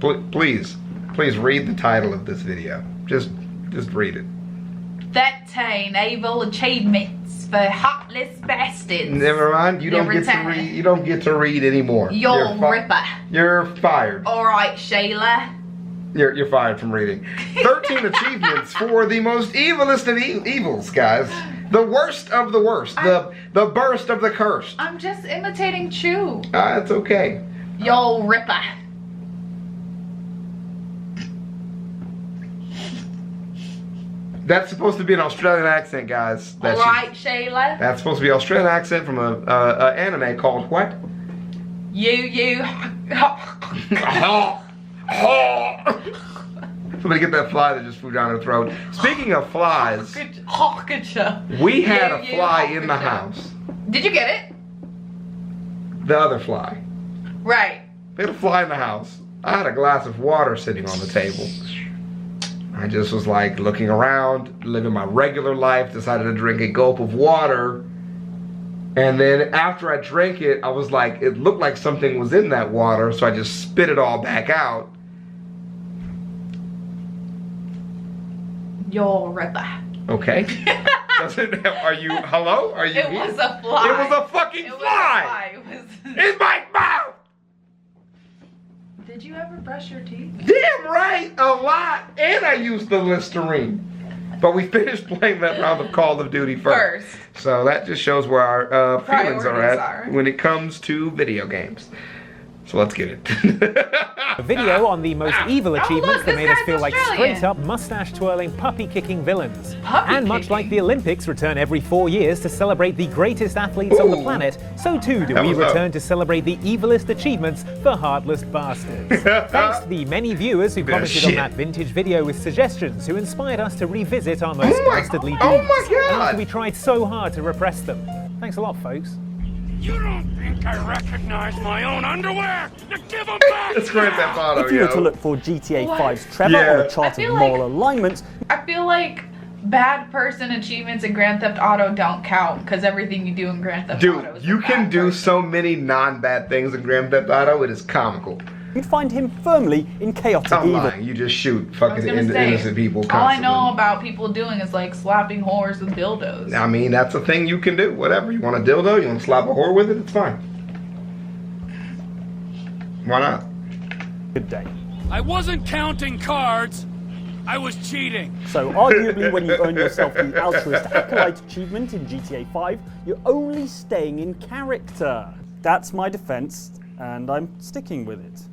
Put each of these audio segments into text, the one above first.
Please read the title of this video. Just read it. 13 evil achievements for heartless bastards. Never mind. You don't get to read. You don't get to read anymore. You're ripper. You're fired. All right, Sheila. You're fired from reading. 13 achievements for the most evilest of evils, guys. The worst of the worst. The burst of the cursed. I'm just imitating Chew. It's okay. Yo, ripper. That's supposed to be an Australian accent, guys. Alright, Sheila. That's supposed to be an Australian accent from a anime called what? Somebody get that fly that just flew down her throat. Speaking of flies, we had a fly in the house. Did you get it? The other fly. Right. We had a fly in the house. I had a glass of water sitting on the table. I just was like looking around, living my regular life, decided to drink a gulp of water. And then after I drank it, I was like, it looked like something was in that water, so I just spit it all back out. You're ripper. Okay. Are you, hello? Are you It here? was a fly. It was a fucking fly. In my mouth. Did you ever brush your teeth? Damn right, a lot. And I used the Listerine. But we finished playing that round of Call of Duty first. So that just shows where our feelings are at when it comes to video games. So let's get it. A video on the most evil achievements that made us feel like straight-up mustache-twirling, puppy-kicking villains. And much like the Olympics return every 4 years to celebrate the greatest athletes on the planet, so too do we return to celebrate the evilest achievements for heartless bastards. Thanks to the many viewers who commented on that vintage video with suggestions who inspired us to revisit our most dastardly deeds. After we tried so hard to repress them. Thanks a lot, folks. You don't think I recognize my own underwear? Now give them back! Let's grab that photo, If you were to look for GTA 5's Trevor on a chart of moral alignment... I feel like bad person achievements in Grand Theft Auto don't count, because everything you do in Grand Theft Auto is you can do so many non-bad things in Grand Theft Auto, it is comical. You'd find him firmly in chaotic evil. Lying. You just shoot fucking innocent people constantly. All I know about people doing is like slapping whores with dildos. I mean, that's a thing you can do. Whatever. You want a dildo? You want to slap a whore with it? It's fine. Why not? Good day. I wasn't counting cards. I was cheating. So arguably when you earn yourself the Altruist Acolyte achievement in GTA 5, you're only staying in character. That's my defense, and I'm sticking with it.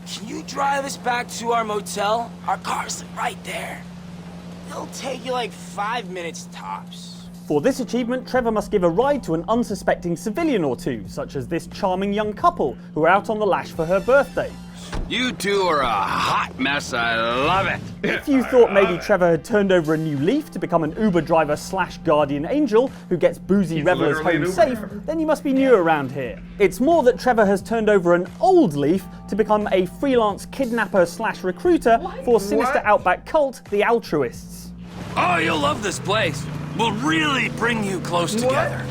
Can you drive us back to our motel? Our car's right there. It'll take you like 5 minutes tops. For this achievement, Trevor must give a ride to an unsuspecting civilian or two, such as this charming young couple who are out on the lash for her birthday. You two are a hot mess. I love it. If you thought maybe Trevor had turned over a new leaf to become an Uber driver / guardian angel who gets boozy revelers home safe, then you must be new around here. It's more that Trevor has turned over an old leaf to become a freelance kidnapper / recruiter for sinister outback cult, the Altruists. Oh, you'll love this place. We'll really bring you close together.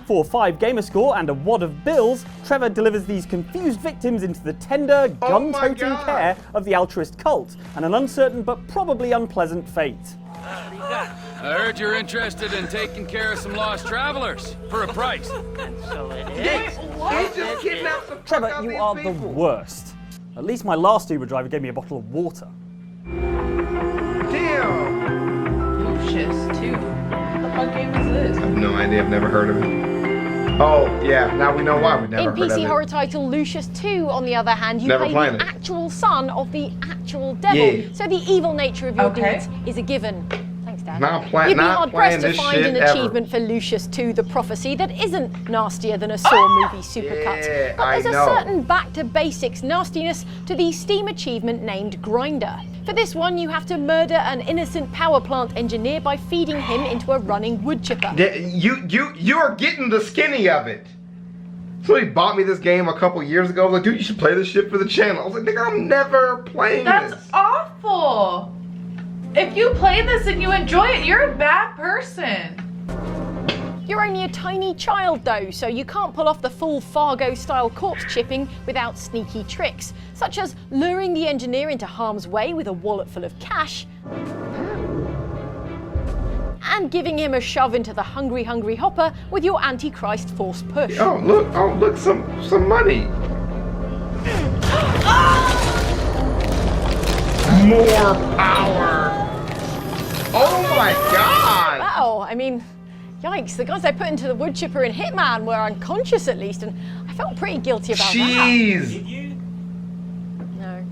For 5 gamer score and a wad of bills, Trevor delivers these confused victims into the tender, gun-toting care of the altruist cult, and an uncertain but probably unpleasant fate. I heard you're interested in taking care of some lost travelers for a price. So it is. Trevor, you are the worst. At least my last Uber driver gave me a bottle of water. Damn! Lucius 2. What the fuck game is this? I have no idea. I've never heard of it. Oh, yeah. Now we know why we've never heard of it. In PC horror title Lucius 2, on the other hand, you play the actual son of the actual devil. So the evil nature of your deeds is a given. Thanks, Dad. You'd be hard-pressed to find an achievement for Lucius 2, the prophecy, that isn't nastier than a Saw movie supercut. But there's a certain back-to-basics nastiness to the Steam achievement named Grinder. For this one, you have to murder an innocent power plant engineer by feeding him into a running wood chipper. You're getting the skinny of it. Somebody bought me this game a couple years ago. I was like, dude, you should play this shit for the channel. I was like, nigga, I'm never playing this. That's awful. If you play this and you enjoy it, you're a bad person. You're only a tiny child though, so you can't pull off the full Fargo-style corpse chipping without sneaky tricks, such as luring the engineer into harm's way with a wallet full of cash, and giving him a shove into the hungry hopper with your Antichrist force push. Oh look, some money. More power. Oh my God. Wow, I mean, yikes, the guys I put into the wood chipper and Hitman were unconscious at least, and I felt pretty guilty about Jeez. that. No.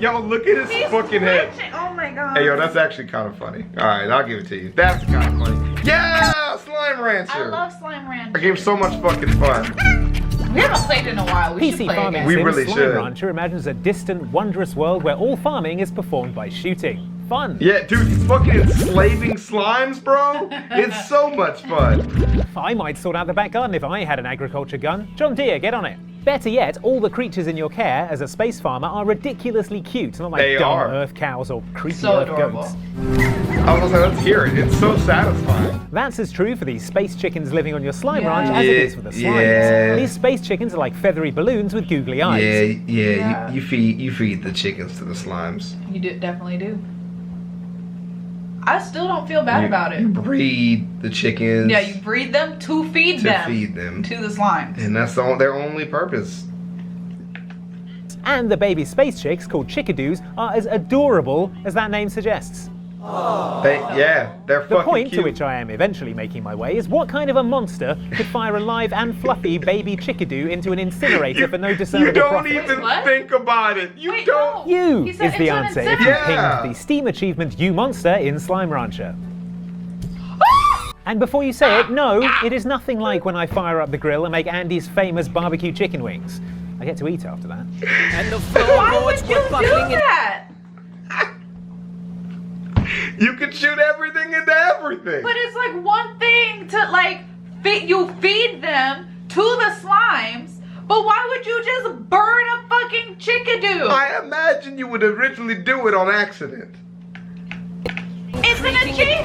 Yo, look at his fucking head. Oh my God. Hey, yo, that's actually kind of funny. All right, I'll give it to you. That's kind of funny. Yeah, Slime Rancher. I love Slime Rancher. A game's so much fucking fun. We haven't played in a while. We should PC play farming again. We sim really Slime should. Rancher imagines a distant, wondrous world where all farming is performed by shooting. Fun. Yeah, dude, he's fucking enslaving slimes, bro. It's so much fun. I might sort out the back garden if I had an agriculture gun. John Deere, get on it. Better yet, all the creatures in your care as a space farmer are ridiculously cute, not like They dumb are. earth cows or creepy So earth adorable. goats. I was like, let's hear it. It's so satisfying. That's as true for these space chickens living on your slime Yeah. ranch as it is for the slimes. Yeah. These space chickens are like feathery balloons with googly eyes. Yeah. You feed the chickens to the slimes. You definitely do. I still don't feel bad about it. You breed the chickens. Yeah, you breed them to feed them. To the slimes. And that's their only purpose. And the baby space chicks, called chickadoos, are as adorable as that name suggests. They're The fucking point cute. to which I am eventually making my way is what kind of a monster could fire a live and fluffy baby chickadoo into an incinerator for no discernible You don't profit? even What? think about it. You Wait, don't. no. You He is said the it's an answer if you incinerator. Yeah. pinged the Steam achievement You Monster in Slime Rancher. And before you say it, no, it is nothing like when I fire up the grill and make Andy's famous barbecue chicken wings. I get to eat after that. And the Why would floorboards you were do buckling and that? You can shoot everything into everything. But it's like one thing to like you feed them to the slimes, but why would you just burn a fucking chickadoo? I imagine you would originally do it on accident. It's an and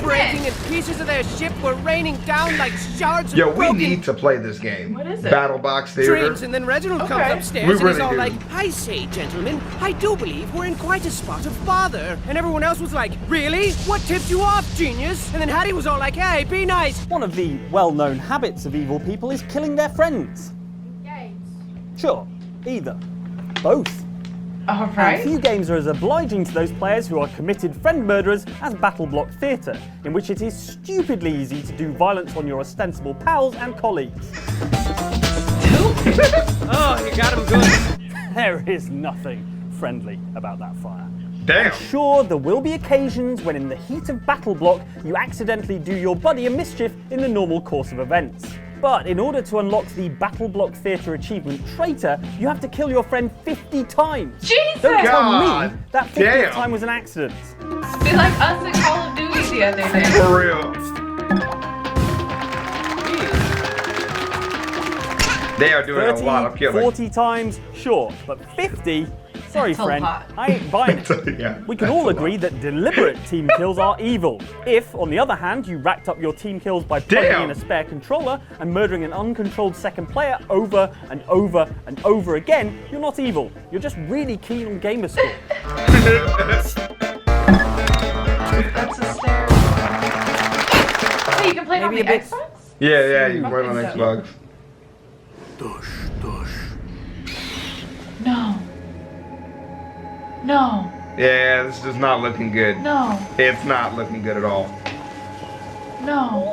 breaking, achievement. and pieces of their ship were raining down like shards of Yo, we broken need to play this game. What is it? Battle Box Theater. drinks. And then Reginald comes Okay. upstairs We and really he's all do. like, I say, gentlemen, I do believe we're in quite a spot of bother. And everyone else was like, really? What tipped you off, genius? And then Hattie was all like, hey, be nice. One of the well-known habits of evil people is killing their friends. Sure, either. Both. All And right. few games are as obliging to those players who are committed friend murderers as Battle Block Theatre, in which it is stupidly easy to do violence on your ostensible pals and colleagues. Oh, you got him good. There is nothing friendly about that fire. Damn. Sure, there will be occasions when in the heat of Battle Block, you accidentally do your buddy a mischief in the normal course of events. But in order to unlock the Battle Block Theatre achievement Traitor, you have to kill your friend 50 times. Jesus! Don't tell me God that 50th damn. time was an accident. Be like us in Call of Duty the other day. For real. They are doing 30, a lot of killing. 40 times, sure, but 50? Sorry, That's a friend, lot. I ain't buying it. Yeah, We can that's all a agree that deliberate team kills are evil. If, on the other hand, you racked up your team kills by plugging Damn. in a spare controller and murdering an uncontrolled second player over and over and over again, you're not evil. You're just really keen on gamer score. That's hysterical. So you can play it on the Maybe a bit- Xbox? Yeah, you can play on Okay, so- Xbox. No. No. Yeah, this is not looking good. No. It's not looking good at all. No.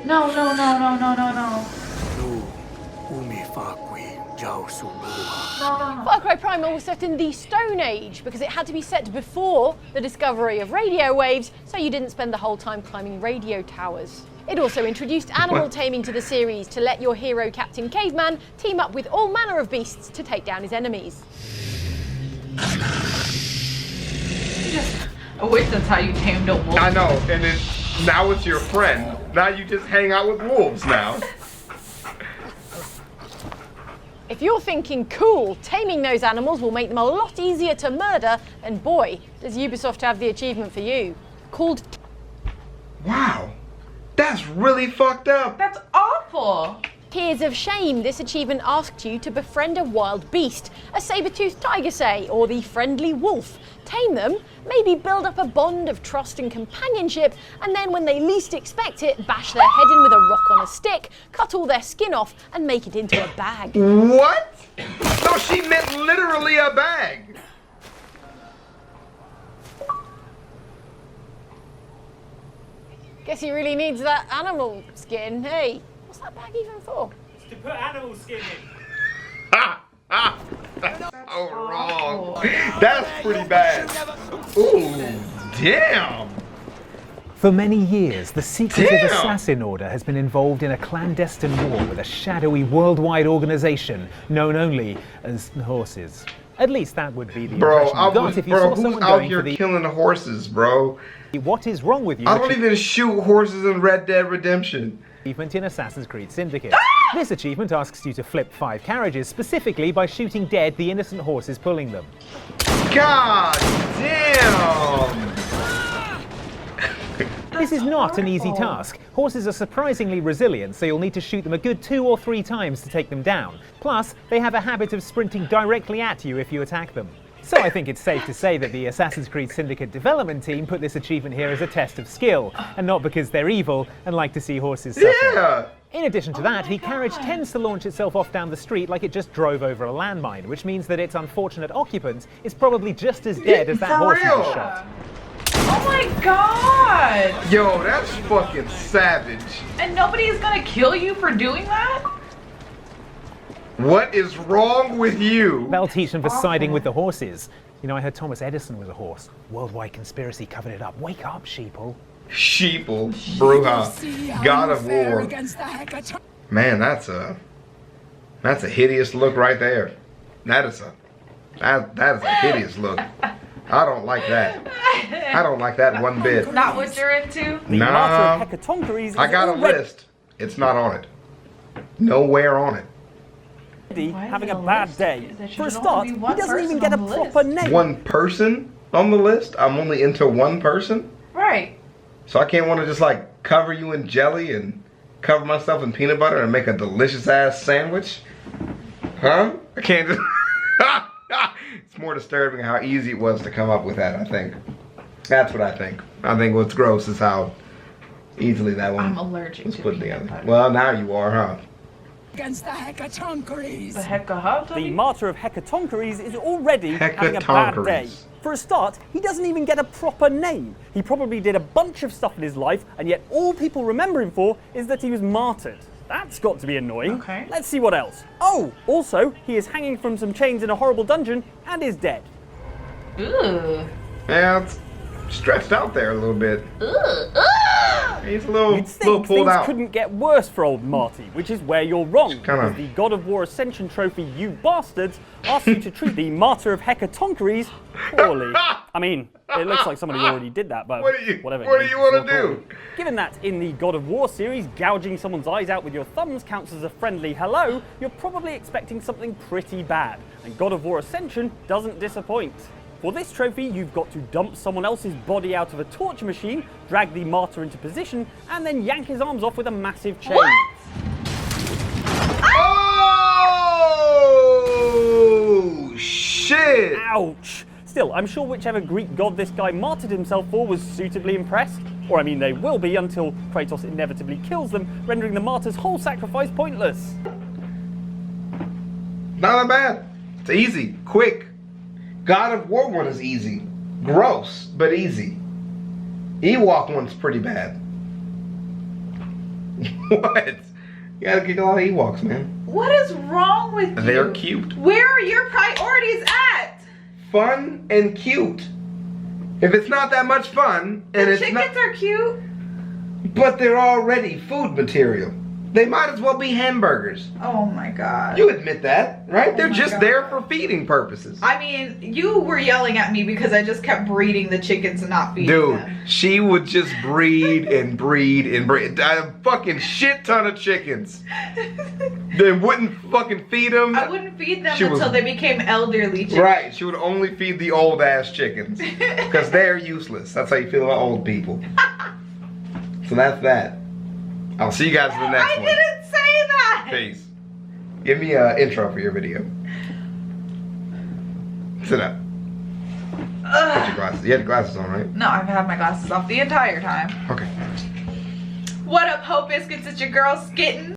No, no, no, no, no, no, no. Far Cry Primal was set in the Stone Age because it had to be set before the discovery of radio waves, so you didn't spend the whole time climbing radio towers. It also introduced animal taming to the series to let your hero Captain Caveman team up with all manner of beasts to take down his enemies. I wish that's how you tamed a wolf. I know, and then now it's your friend. Now you just hang out with wolves now. If you're thinking, cool, taming those animals will make them a lot easier to murder, then boy, does Ubisoft have the achievement for you. Called Wow. That's really fucked up. That's awful. Tears of Shame. This achievement asked you to befriend a wild beast, a saber-toothed tiger, say, or the friendly wolf. Tame them, maybe build up a bond of trust and companionship, and then when they least expect it, bash their head in with a rock on a stick, cut all their skin off, and make it into a bag. What? So she meant literally a bag. Guess he really needs that animal skin. Hey, what's that bag even for? To put animal skin in. Oh, wrong. That's pretty bad. Ooh, damn. For many years, the secretive assassin order has been involved in a clandestine war with a shadowy worldwide organization known only as the Horses. At least that would be the impression you got if you saw someone out going here for the killing the horses, bro? What is wrong with you? I don't even shoot horses in Red Dead Redemption. Achievement in Assassin's Creed Syndicate. This achievement asks you to flip 5 carriages, specifically by shooting dead the innocent horses pulling them. God damn! This is not an easy task. Horses are surprisingly resilient, so you'll need to shoot them a good 2 or 3 times to take them down. Plus, they have a habit of sprinting directly at you if you attack them. So I think it's safe to say that the Assassin's Creed Syndicate development team put this achievement here as a test of skill, and not because they're evil and like to see horses suffer. Yeah! In addition to that, the carriage tends to launch itself off down the street like it just drove over a landmine, which means that its unfortunate occupant is probably just as dead as that horse you just shot. Oh my god! Yo, that's fucking savage. And nobody's gonna kill you for doing that? What is wrong with you? They'll teach them for siding with the horses. You know, I heard Thomas Edison was a horse. Worldwide conspiracy covered it up. Wake up, sheeple. Sheeple, Bruja, God of War. Man, that's a hideous look right there. That is a hideous look. I don't like that. I don't like that one bit. Not what you're into? Nah, I got a list. It's not on it. Nowhere on it. Having a bad day. For a start, he doesn't even get a proper name. One person on the list? I'm only into one person? Right. So I can't want to just like cover you in jelly and cover myself in peanut butter and make a delicious ass sandwich? Huh? I can't just... It's more disturbing how easy it was to come up with that, I think. That's what I think. I think what's gross is how easily that one I'm allergic was to put peanut together. butter. Well, now you are, huh? Against the Hecatoncheires. The Hecatoncheires? The martyr of Hecatoncheires is already having a bad day. For a start, he doesn't even get a proper name. He probably did a bunch of stuff in his life, and yet all people remember him for is that he was martyred. That's got to be annoying. Okay. Let's see what else. Oh, also, he is hanging from some chains in a horrible dungeon and is dead. Ooh. Yeah, it's stretched out there a little bit. He's a little, You'd think little pulled things out. couldn't get worse for old Marty, which is where you're wrong. Kinda. Because the God of War Ascension trophy, you bastards, asks you to treat the martyr of Hecatoncheires poorly. I mean, it looks like somebody already did that, but What do you want to do? Given that in the God of War series, gouging someone's eyes out with your thumbs counts as a friendly hello, you're probably expecting something pretty bad. And God of War Ascension doesn't disappoint. For this trophy, you've got to dump someone else's body out of a torture machine, drag the martyr into position, and then yank his arms off with a massive chain. What? Oh, shit! Ouch! Still, I'm sure whichever Greek god this guy martyred himself for was suitably impressed. Or I mean, they will be until Kratos inevitably kills them, rendering the martyr's whole sacrifice pointless. Not that bad. It's easy, quick. God of War one is easy. Gross, but easy. Ewok one's pretty bad. What? You gotta get a lot of Ewoks, man. What is wrong with you? They're cute. Where are your priorities at? Fun and cute. If it's not that much fun, and it's not... Chickens are cute. But they're already food material. They might as well be hamburgers. Oh my god. You admit that, right? Oh They're my just God. there for feeding purposes. I mean, you were yelling at me because I just kept breeding the chickens and not feeding Dude, them. she would just breed and breed and breed. A fucking shit ton of chickens. They wouldn't fucking feed them. I wouldn't feed them She was- until they became elderly chickens. Right, she would only feed the old ass chickens. Because they're useless. That's how you feel about old people. So that's that. I'll see you guys in the next one. I didn't say that. Peace. Give me an intro for your video. Sit up. Put your glasses. You had your glasses on, right? No, I've had my glasses off the entire time. Okay. What up, Hope Biscuits? It's your girl Skittin'.